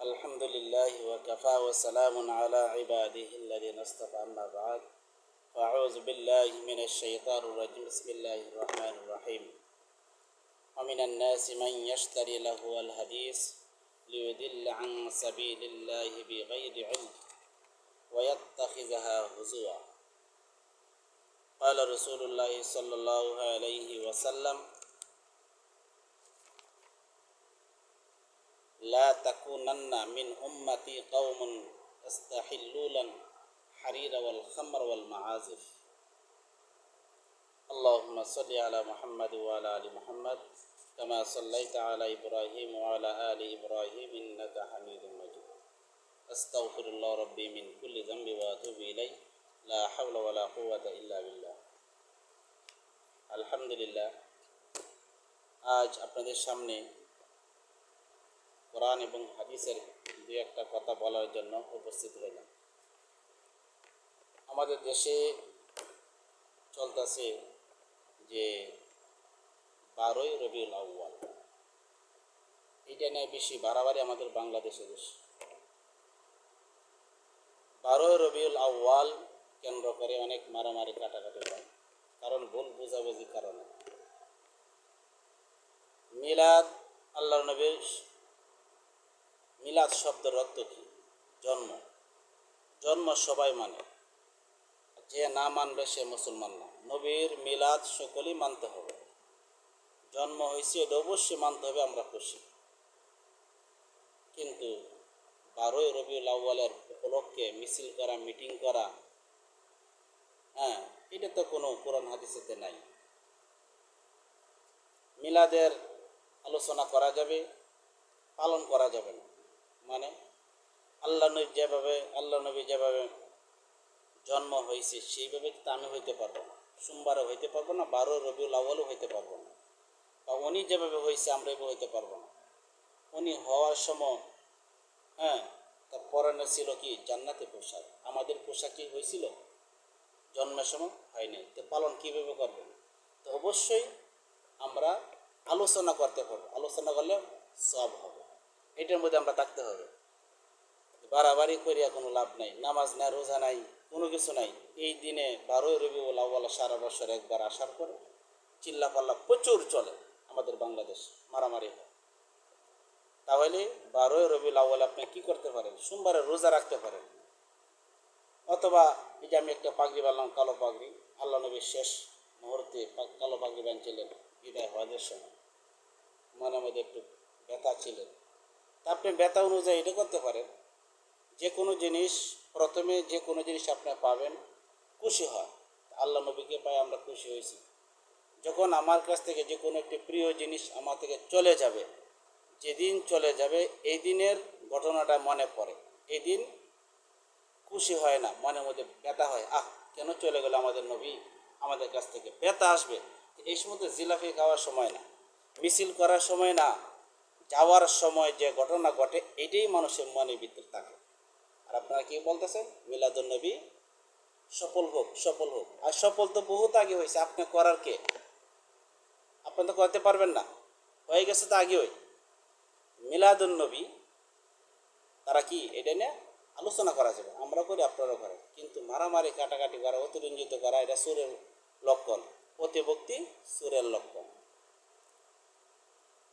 الحمد لله وكفى وسلام على عباده الذين اصطفى أما بعد فأعوذ بالله من الشيطان الرجيم بسم الله الرحمن الرحيم ومن الناس من يشتري له الحديث ليضل عن سبيل الله بغير علم ويتخذها هزوا قال رسول الله صلى الله عليه وسلم لا تكونن من أمتي قوم يستحلون الحرير والخمر والمعازف اللهم صل على محمد وعلى آل محمد كما صليت على إبراهيم وعلى آل إبراهيم إنك حميد مجيد أستغفر الله ربي من كل ذنب وأتوب إليه لا حول ولا قوة إلا بالله الحمد لله আজ আপনাদের সামনে কোরআন এবং হাদিসের দুই একটা কথা বলার জন্য উপস্থিত হলাম। আমাদের দেশে চলতেছে যে 12ই রবিউল আউয়াল, এটা নিয়ে বেশি বাড়াবাড়ি আমাদের বাংলাদেশে বেশি। 12ই রবিউল আউয়াল কেন্দ্র করে অনেক মারামারি কাটাকাটি হয়, কারণ ভুল বোঝাবুঝির কারণে। মিলাদ, আল্লাহর নবীর মিলাদ শব্দের অর্থ কি? জন্ম। জন্ম সবাই মানে, যে না মানবে সে মুসলমান না। নবীর মিলাদ সকলেই মানতে হবে। জন্ম হয়েছে এটা অবশ্যই মানতে হবে, আমরা খুশি। কিন্তু 12ই রবিউল আউয়ালের উপলক্ষে মিছিল করা, মিটিং করা, এটা তো কোনো কোরআন হাদিসেতে নাই। মিলাদের আলোচনা করা যাবে, পালন করা যাবে না। মানে আল্লাহ নবী যেভাবে জন্ম হয়েছে সেইভাবে তো আমি হইতে পারবো না, সোমবারও হইতে পারবো না, 12 রবিউল আউয়ালও হইতে পারবো না। বা উনি যেভাবে হয়েছে আমরা এভাবে হইতে পারবো না। উনি হওয়ার সময় তার পরনে ছিল কি? জান্নাতি পোশাক। আমাদের পোশাক কি হয়েছিল? জন্মের সময় হয়নি। তো পালন কীভাবে করবো? তো অবশ্যই আমরা আলোচনা করতে পারবো। আলোচনা করলে সব হবে, এটার মধ্যে আমরা থাকতে হবে। বাড়াবাড়ি করিয়া কোনো লাভ নাই। নামাজ নাই, রোজা নাই, কোনো কিছু নাই। এই দিনে 12ই রবিউল আউয়াল সারা বছর একবার আসার পরে চিল্লাপাল্লা প্রচুর চলে আমাদের বাংলাদেশ, মারামারি হয়। তাহলে 12ই রবিউল আউয়াল আপনি কী করতে পারেন? সোমবারে রোজা রাখতে পারেন। অথবা এই যে আমি একটা পাগড়ি বানলাম, কালো পাগড়ি, আল্লাহ নবীর শেষ মুহূর্তে কালো পাগড়ি বানছিলেন বিদায় হওয়ার সময়, মনের মধ্যে একটু ব্যথা ছিলেন। তা আপনি ব্যথা অনুযায়ী এটা করতে পারেন। যে কোনো জিনিস, প্রথমে যে কোনো জিনিস আপনি পাবেন, খুশি হয়। আল্লাহ নবীকে পাই আমরা খুশি হয়েছি। যখন আমার কাছ থেকে যে কোনো একটি প্রিয় জিনিস আমার থেকে চলে যাবে, যেদিন চলে যাবে এই দিনের ঘটনাটা মনে পড়ে। এই দিন খুশি হয় না, মনের মধ্যে ব্যথা হয়। কেন চলে গেল আমাদের নবী আমাদের কাছ থেকে? ব্যথা আসবে। এই সময় তো জিলাপি খাওয়ার সময় না, মিছিল করার সময় না, যাওয়ার সময় যে ঘটনা ঘটে এটাই মানুষের মনের ভিতরে থাকে। আর আপনারা কি বলতেছেন? মিলাদুন নবী সফল হোক, সফল হোক। আর সফল তো বহুত আগে হয়েছে, আপনি করার কে? আপনি তো করতে পারবেন না, হয়ে গেছে তো আগে। ওই মিলাদুন নবী তারা কি এটা নিয়ে আলোচনা করা যাবে, আমরা করি, আপনারাও করেন। কিন্তু মারামারি কাটাকাটি করা, অতিরঞ্জিত করা, এটা সুরের লক্ষণ, অতিভক্তি সুরের লক্ষণ।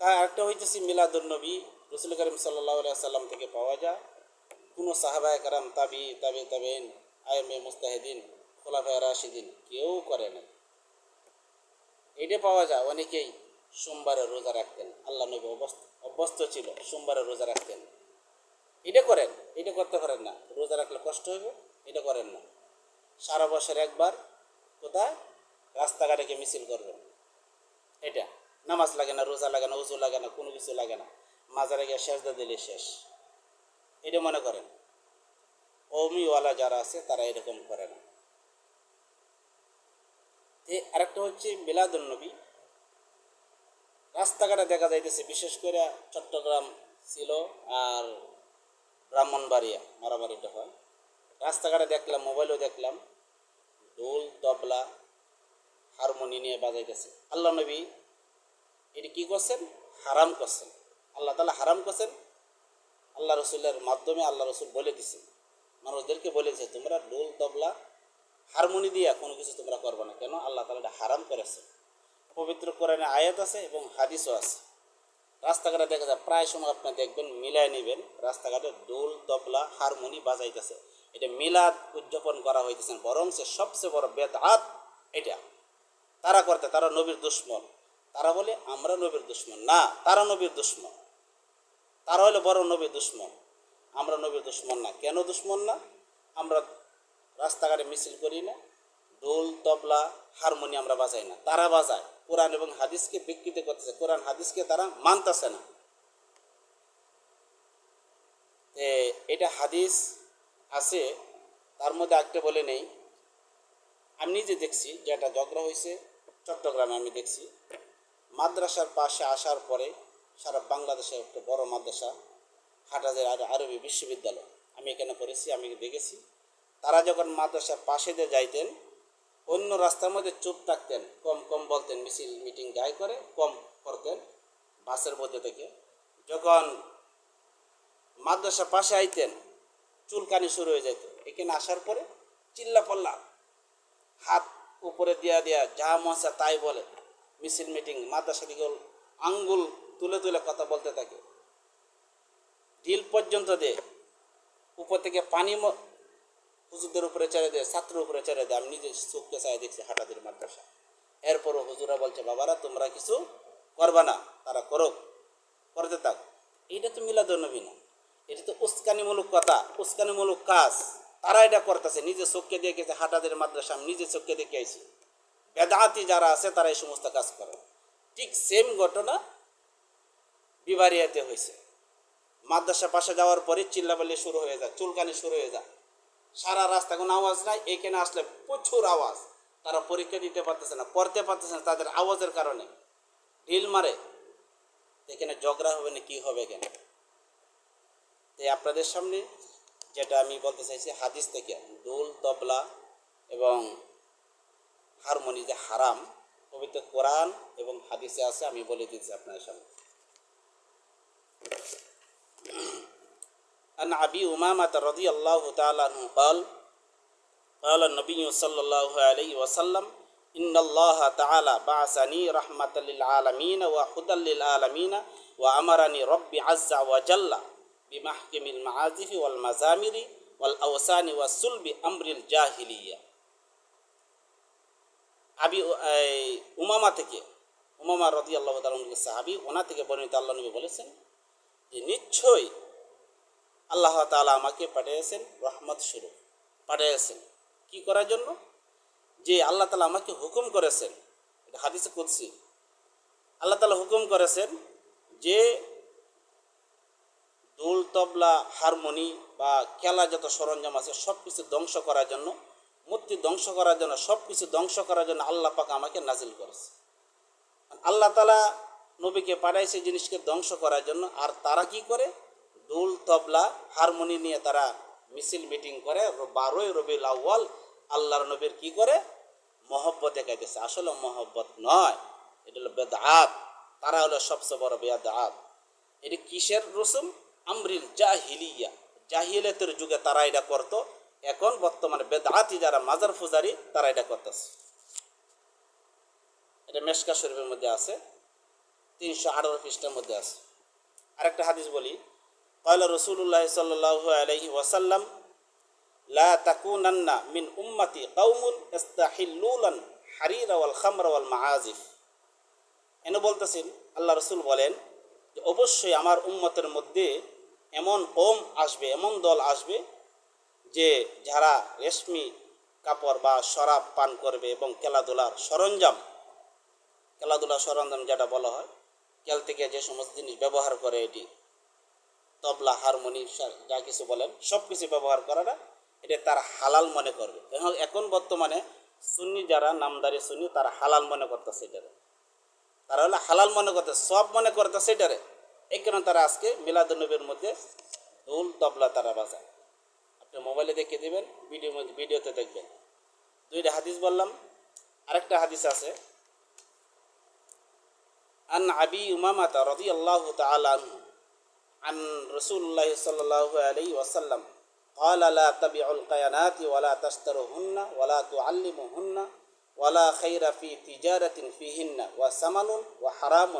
তাই আরেকটা হইতেছি মিলাদুন নবী রাসূল করিম সাল্লাল্লাহু আলাইহি সাল্লাম থেকে পাওয়া যায়। কোনো সাহাবায়ে কেরাম, তাবিঈন, আইম্মায়ে মুজতাহিদিন, খোলাফায়ে রাশিদিন কেউ করে না। এটা পাওয়া যায় অনেকেই সোমবারে রোজা রাখতেন। আল্লাহ নবী অভ্যস্ত ছিল সোমবারে রোজা রাখতেন। এটা করেন, এটা করতে পারেন না, রোজা রাখলে কষ্ট হবে, এটা করেন না। সারা বছর একবার কোথায়? রাস্তাঘাটে গিয়ে মিছিল করবেন। এটা নামাজ লাগে না, রোজা লাগে না, উজু লাগে না, কোনো কিছু লাগে না, মাজারে গিয়ে সেজদা দিলে শেষ। এটা মনে করেন। কওমিওয়ালা যারা আছে তারা এরকম করে না। আরেকটা হচ্ছে মিলাদুন নবী, রাস্তাঘাটে দেখা যাইতেছে, বিশেষ করে চট্টগ্রাম ছিল আর ব্রাহ্মণবাড়িয়া মারামারিটা হয়। রাস্তাঘাটে দেখলাম, মোবাইলেও দেখলাম, ঢোল, তবলা, হারমোনি নিয়ে বাজাইতেছে। আল্লাহ নবী এটি কী করছেন? হারাম করছেন। আল্লাহ তাআলা হারাম করছেন, আল্লাহ রসুলের মাধ্যমে আল্লাহ রসুল বলে দিছে, মানুষদেরকে বলেছে তোমরা ঢোল তবলা হারমোনি দিয়ে কোনো কিছু তোমরা করবে না। কেন? আল্লাহ তাআলা এটা হারাম করেছে। পবিত্র কোরআনে আয়াত আছে এবং হাদিসও আছে। রাস্তাঘাটে দেখা যায় প্রায় সময় আপনি দেখবেন, মিলায় নেবেন, রাস্তাঘাটে ঢোল তবলা হারমোনি বাজাইতেছে। এটা মিলাদ উদযাপন করা হইতেছে, বরং সে সবচেয়ে বড় বেদআত এটা। তারা করতে, তারা নবীর দুশ্মন। তারা বলে আমরা নবীর দুশ্মন না, তারা নবীর দুশ্মন। তারা হলে বড় নবীর দুশ্মন, আমরা নবীর দুশ্মন না। কেন দুশ্মন না? আমরা রাস্তাঘাটে মিছিল করি না, ঢোল তবলা হারমোনি আমরা বাজাই না, তারা বাজায়। কোরআন এবং হাদিসকে বিকৃত করতেছে, কোরআন হাদিসকে তারা মানতেছে না। এটা হাদিস আছে, তার মধ্যে একটা বলে নেই। আমি নিজে দেখছি যে একটা ঝগড়া হয়েছে চট্টগ্রামে, আমি দেখছি মাদ্রাসার পাশে আসার পরে সারা বাংলাদেশে একটা বড় মাদ্রাসা হাটহাজারী আরবি বিশ্ববিদ্যালয়, আমি এখানে পড়েছি, আমি দেখেছি। তারা যখন মাদ্রাসার পাশে দিয়ে যাইতেন, অন্য রাস্তার মধ্যে চুপ থাকতেন, কম কম বলতেন, মিছিল মিটিং যাই করে কম করতেন বাসের মধ্যে থেকে। যখন মাদ্রাসার পাশে আইতেন চুলকানি শুরু হয়ে যেত। এখানে আসার পরে চিল্লা পাল্লা, হাত উপরে দিয়া দিয়া যা মশা তাই বলে, মিছিল মিটিং মাদ্রাসা দিকে আঙ্গুল তুলে তুলে কথা বলতে থাকে, ঢিল পর্যন্ত দেয়, উপর থেকে পানি হুজুরদের উপরে ছেড়ে দেয়, ছাত্রের উপরে ছেড়ে দেয়। আমি নিজে চোখকে চাই দেখছি হাটাদের মাদ্রাসা। এরপরও হুজুরা বলছে বাবারা তোমরা কিছু করবা না, তারা করুক, করতে থাক। এইটা তো মিলাদুন্নবী না, এটা তো উস্কানিমূলক কথা, উস্কানিমূলক কাজ। তারা এটা করতেছে, নিজে চোখকে দিয়ে গেছে হাটাদের মাদ্রাসা, আমি নিজে চোখকে দেখে আইছি। বেদাতি যারা আছে তারা এই সমস্ত কাজ করে। ঠিক সেম ঘটনা বিবারিয়াতে হয়েছে। মাদ্রাসা পাশে যাওয়ার পরে চিল্লাপাল্লি শুরু হয়ে যায়, চুলকানি শুরু হয়ে যায়, সারা রাস্তা কোনো আওয়াজ নাই। এখানে আসলে প্রচুর আওয়াজ, তারা পরীক্ষা দিতে পারতেছে না, পড়তে পারতেছে না, তাদের আওয়াজের কারণে ঢিল মারে। এখানে ঝগড়া হবে না, কি হবে এখানে? তাই আপনাদের সামনে যেটা আমি বলতে চাইছি হাদিস থেকে, ঢোল তবলা এবং হারমোনি যে হারাম, পবিত্র কোরআন এবং হাদিসে আছে, আমি বলে দিচ্ছি আপনাদের সামনে। عن أبي أمامة رضي الله تعالى عنه قال قال النبي صلى الله عليه وسلم إن الله تعالى بعثني رحمة للعالمين وهدى للعالمين وأمرني ربي عز وجل بمحكم المعازف والمزامر والأوثان والصلب أمر الجاهلية। আবি উমামা থেকে, উমামা রাদিয়াল্লাহু তাআলা আনহু সাহাবী, ওনা থেকে বর্ণিত আল্লাহ নবী বলেছেন যে নিশ্চয়ই আল্লাহ তাআলা আমাকে পাঠিয়েছেন রহমত স্বরূপ, পাঠিয়েছেন কি করার জন্য? যে আল্লাহ তাআলা আমাকে হুকুম করেছেন, এটা হাদিসে কুদসি, আল্লাহ তাআলা হুকুম করেছেন যে ঢোল তবলা হারমোনি বা খেলা যত সরঞ্জাম আছে সব কিছু ধ্বংস করার জন্য, মূর্তি ধ্বংস করার জন্য, সব কিছু ধ্বংস করার জন্য আল্লাহ পাক আমাকে নাজিল করেছে। আল্লাহ তাআলা নবীকে পাঠাইছে জিনিসকে ধ্বংস করার জন্য। আর তারা কি করে? ঢোল তবলা হারমোনি নিয়ে তারা মিছিল মিটিং করে। 12ই রবিউল আউয়াল আল্লাহর নবীর কি করে? মহব্বত দেখাইতেছে। আসলে মহব্বত নয়, এটা হলো বেদআত। তারা হলো সবচেয়ে বড় বেদআত। এটি কিসের রসুম? আমরিল জাহিলিয়া, জাহিলিয়াতের যুগে তারা এটা করতো। এখন বর্তমানে বেদআতি যারা মাজার ফুজারি তারা এটা করতেছে। এটা মেশকা শরীফের মধ্যে আছে, 318 পৃষ্ঠার মধ্যে আছে। আরেকটা হাদিস বলি, ক্বালা রাসূলুল্লাহ সাল্লাল্লাহু আলাইহি ওয়াসাল্লাম লা তাকুনান্না মিন উম্মতি কওমুন ইস্তাহিল্লুলান হারিরা ওয়াল খামরা ওয়াল মাআজিফ। এনে বলতেছেন, আল্লাহ রাসূল বলেন যে অবশ্যই আমার উম্মতের মধ্যে এমন কওম আসবে, এমন দল আসবে যে যারা রেশমি কাপড় বা শরাব পান করবে এবং খেলাধুলার সরঞ্জাম যেটা বলা হয়, খেল থেকে যে সমস্ত জিনিস ব্যবহার করে, এটি তবলা হারমোনি যা কিছু বলেন সব কিছু ব্যবহার করাটা এটা তারা হালাল মনে করবে। এখন বর্তমানে সুন্নি যারা নামদারি সুন্নি তারা হালাল মনে করতেছে এটারে, তারা হলো হালাল মনে করতেছে, সব মনে করতেছে এটারে। এই কারণে তারা আজকে মিলাদুন্নবীর মধ্যে ঢোল তবলা তারা বাজায়। আপনি মোবাইলে দেখে দেবেন, ভিডিওতে দেখবেন। দুইটা হাদিস বললাম, আরেকটা হাদিস আছে, আন আবি উমামাতা রাদিয়াল্লাহু তাআলা আনহু عن رسول الله صلى الله عليه وسلم قال لا تبيعوا القينات ولا تشتروهن ولا تعلموهن ولا خير في تجارة فيهن وثمن وحرام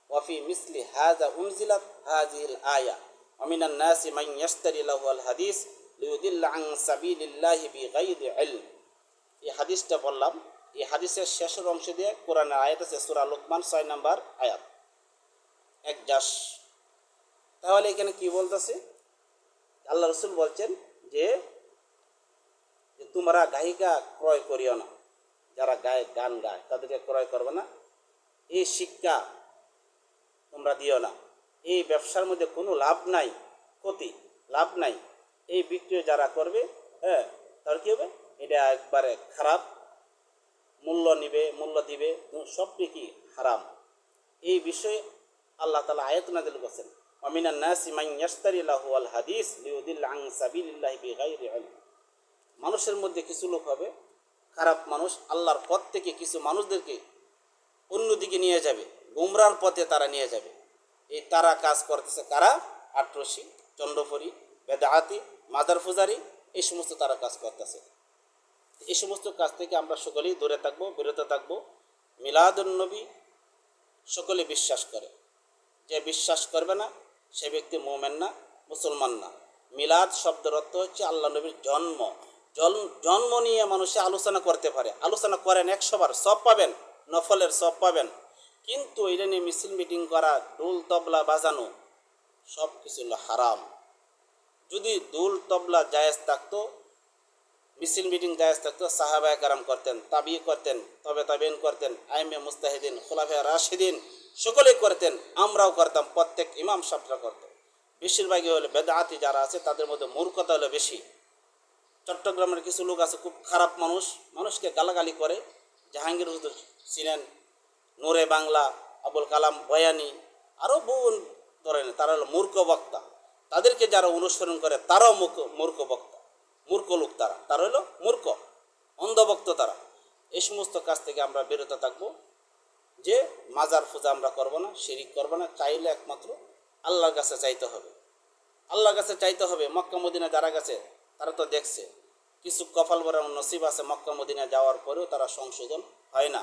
وفي مثل هذا أنزلت هذه الآية ومن الناس من يشتري له الحديث লিউদিল আন সাবিলিল্লাহি বিগাইরি ইলম। এই হাদিসটা বললাম, এই হাদিসের শেষের অংশ দিয়ে কোরআনের আয়াত আছে সূরা লোকমান 6 নম্বর আয়াত এক জাস। তাহলে এখানে কি বলতেছে? আল্লাহ রাসূল বলছেন যে তোমরা গায়িকা ক্রয় করিও না, যারা গান গায় তাদেরকে ক্রয় করবে না, এই শিক্ষা তোমরা দিও না, এই ব্যবসার মধ্যে কোনো লাভ নাই, ক্ষতি লাভ নাই, এই বিক্রি যারা করবে তার কী হবে? এটা একবারে খারাপ, মূল্য দিবে, সবটি কি হারাম। এই বিষয়ে আল্লাহ তাআলা আয়াত নাযিল করেছেন, ওয়া মিনান নাসি মান ইয়াশতারি লাহু আল হাদিস লিউদিল্লা আন সাবিলিল্লাহি বিগাইরি ইলম। মানুষের মধ্যে কিছু লোক হবে খারাপ মানুষ, আল্লাহর পথ থেকে কিছু মানুষদেরকে অন্যদিকে নিয়ে যাবে, গুমরার পথে তারা নিয়ে যাবে। এই তারা কাজ করতেছে কারা? আটরশি, চন্দ্রফরি, বেদাআতি, মাজার পূজারি, এই সমস্ত তারা কাজ করতেছে। এই সমস্ত কাজ থেকে আমরা সকলেই দূরে থাকবো, বিরত থাকবো। মিলাদুন নবী সকলে বিশ্বাস করে, যে বিশ্বাস করবে না সে ব্যক্তি মুমিন না, মুসলমান না। মিলাদ শব্দের অর্থ হচ্ছে আল্লাহ নবীর জন্ম নিয়ে মানুষে আলোচনা করতে পারে, আলোচনা করেন 100 বার, সব পাবেন, নফলের সব পাবেন। কিন্তু এটা নিয়ে মিছিল মিটিং করা, ঢোল তবলা বাজানো সব কিছু হলো হারাম। যদি ঢোল তবলা জায়েজ থাকতো, মিছিল মিটিং জায়েজ থাকতো, সাহাবায়ে কেরাম করতেন, তাবি করতেন, তবে তাবিন করতেন, আইমে মুস্তাহিদিন, খুলাফায়ে রাশিদিন সকলেই করতেন, আমরাও করতাম, প্রত্যেক ইমাম সাহেবরা করতেন। বেশিরভাগই হলে বেদাআতি যারা আছে তাদের মধ্যে মূর্খতা হলো বেশি। চট্টগ্রামের কিছু লোক আছে খুব খারাপ মানুষ, মানুষকে গালাগালি করে। জাহাঙ্গীর হুজুর ছিলেন, নূরে বাংলা, আবুল কালাম বয়ানি, আরও বহু ধরনের, তারা হলো মূর্খ বক্তা। তাদেরকে যারা অনুসরণ করে তারাও মূর্খ বক্তা, মূর্খ লোক, তারা হলো মূর্খ, অন্ধভক্ত তারা। এই সমস্ত কাজ থেকে আমরা বিরত থাকবো। যে মাজার পূজা আমরা করবো না, শিরিক করবো না, চাইলে একমাত্র আল্লাহর কাছে চাইতে হবে, আল্লাহর কাছে চাইতে হবে। মক্কা মদিনা যারা গেছে তারা তো দেখছে, কিছু কপাল ভরা নসিব আছে মক্কা মদিনা যাওয়ার পরেও তারা সংশোধন হয় না।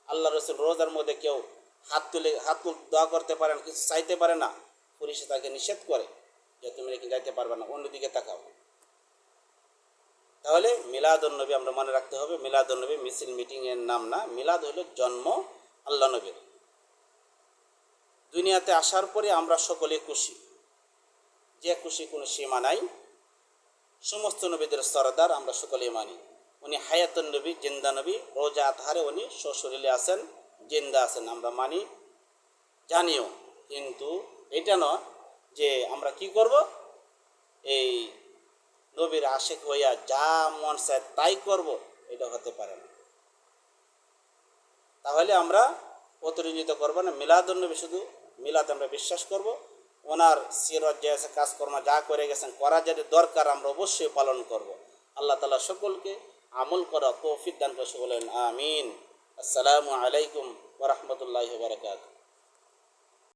আল্লাহ রাসূল রোজার মধ্যে কেউ হাত তুলে দোয়া করতে পারেন, কিছু চাইতে পারে না, পুলিশে তাকে নিষেধ করে যে তুমি এখানে যাইতে পারবে না, অন্যদিকে তাকাও। তাহলে মিলাদুন নবী আমরা মনে রাখতে হবে, মিলাদুন নবী মিছিল মিটিংয়ের নাম না, মিলাদ হলো জন্ম আল্লাহ নবীর। দুনিয়াতে আসার পরে আমরা সকলে খুশি, যে খুশি কোনো সীমা নাই। সমস্ত নবীদের সরদার আমরা সকলেই মানি। উনি হায়াতুন নবী, জিন্দা নবী, রোজা আতহারে উনি সশরীরে আছেন, জিন্দা আছেন, আমরা মানি, জানিও। কিন্তু এটা নয় যে আমরা কি করব, এই নবীর আশিক হইয়া যা মন চায় তাই করব, এটা হতে পারে না। তাহলে আমরা প্রতিনিধিত্ব করবো না। মিলাদুন নবী শুধু মিলাদ আমরা বিশ্বাস করব, ওনার সিরত যে আছে কাজকর্ম যা করে গেছেন, করা যেটা দরকার আমরা অবশ্যই পালন করব। আল্লাহ তাআলা সকলকে আমল করা তৌফিক দান করে বলেন আমিন। আসসালামু আলাইকুম ওয়া রাহমাতুল্লাহি ওয়া বারাকাতুহু।